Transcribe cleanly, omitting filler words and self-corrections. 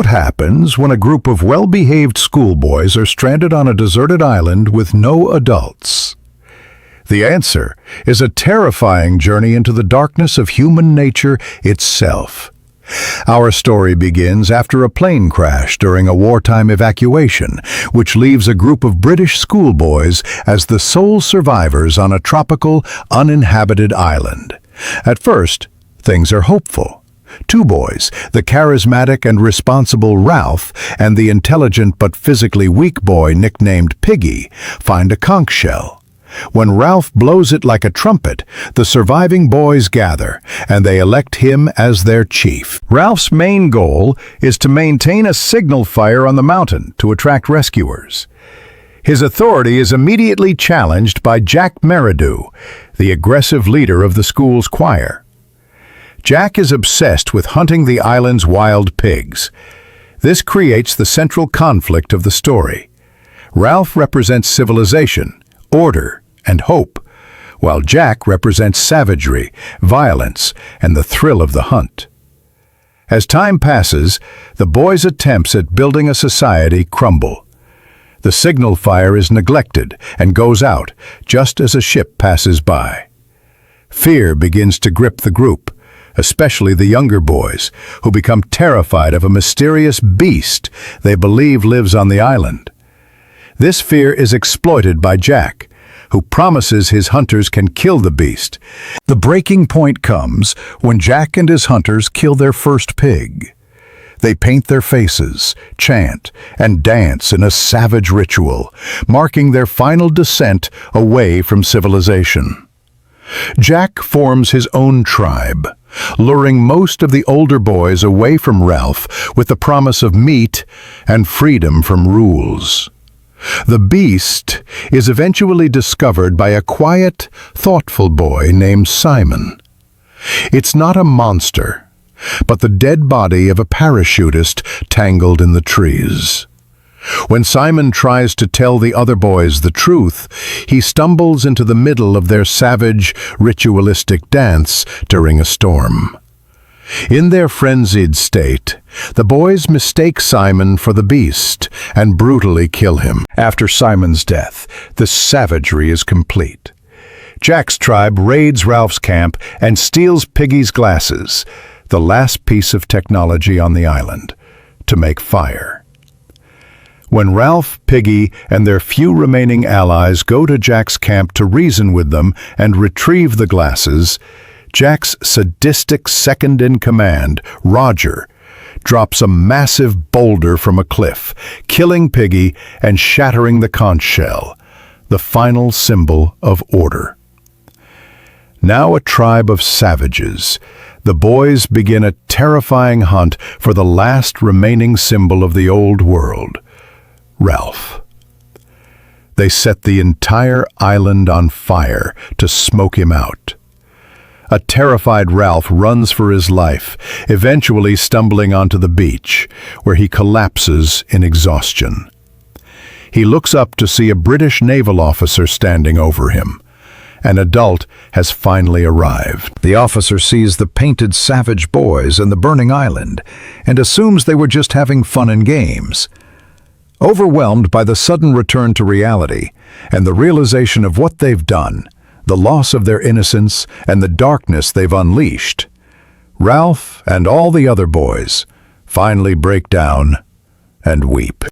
What happens when a group of well-behaved schoolboys are stranded on a deserted island with no adults? The answer is a terrifying journey into the darkness of human nature itself. Our story begins after a plane crash during a wartime evacuation, which leaves a group of British schoolboys as the sole survivors on a tropical, uninhabited island. At first, things are hopeful. Two boys, the charismatic and responsible Ralph and the intelligent but physically weak boy nicknamed Piggy, find a conch shell. When Ralph blows it like a trumpet, the surviving boys gather, and they elect him as their chief. Ralph's main goal is to maintain a signal fire on the mountain to attract rescuers. His authority is immediately challenged by Jack Meridew, the aggressive leader of the school's choir. Jack is obsessed with hunting the island's wild pigs. This creates the central conflict of the story. Ralph represents civilization, order, and hope, while Jack represents savagery, violence, and the thrill of the hunt. As time passes, the boys' attempts at building a society crumble. The signal fire is neglected and goes out just as a ship passes by. Fear begins to grip the group, especially the younger boys, who become terrified of a mysterious beast they believe lives on the island. This fear is exploited by Jack, who promises his hunters can kill the beast. The breaking point comes when Jack and his hunters kill their first pig. They paint their faces, chant, and dance in a savage ritual, marking their final descent away from civilization. Jack forms his own tribe, luring most of the older boys away from Ralph with the promise of meat and freedom from rules. The beast is eventually discovered by a quiet, thoughtful boy named Simon. It's not a monster, but the dead body of a parachutist tangled in the trees. When Simon tries to tell the other boys the truth, he stumbles into the middle of their savage, ritualistic dance during a storm. In their frenzied state, the boys mistake Simon for the beast and brutally kill him. After Simon's death, the savagery is complete. Jack's tribe raids Ralph's camp and steals Piggy's glasses, the last piece of technology on the island, to make fire. When Ralph, Piggy, and their few remaining allies go to Jack's camp to reason with them and retrieve the glasses, Jack's sadistic second-in-command, Roger, drops a massive boulder from a cliff, killing Piggy and shattering the conch shell, the final symbol of order. Now a tribe of savages, the boys begin a terrifying hunt for the last remaining symbol of the old world, Ralph. They set the entire island on fire to smoke him out. A terrified Ralph runs for his life, eventually stumbling onto the beach, where he collapses in exhaustion. He looks up to see a British naval officer standing over him. An adult has finally arrived. The officer sees the painted savage boys and the burning island, and assumes they were just having fun and games. Overwhelmed by the sudden return to reality and the realization of what they've done, the loss of their innocence and the darkness they've unleashed, Ralph and all the other boys finally break down and weep.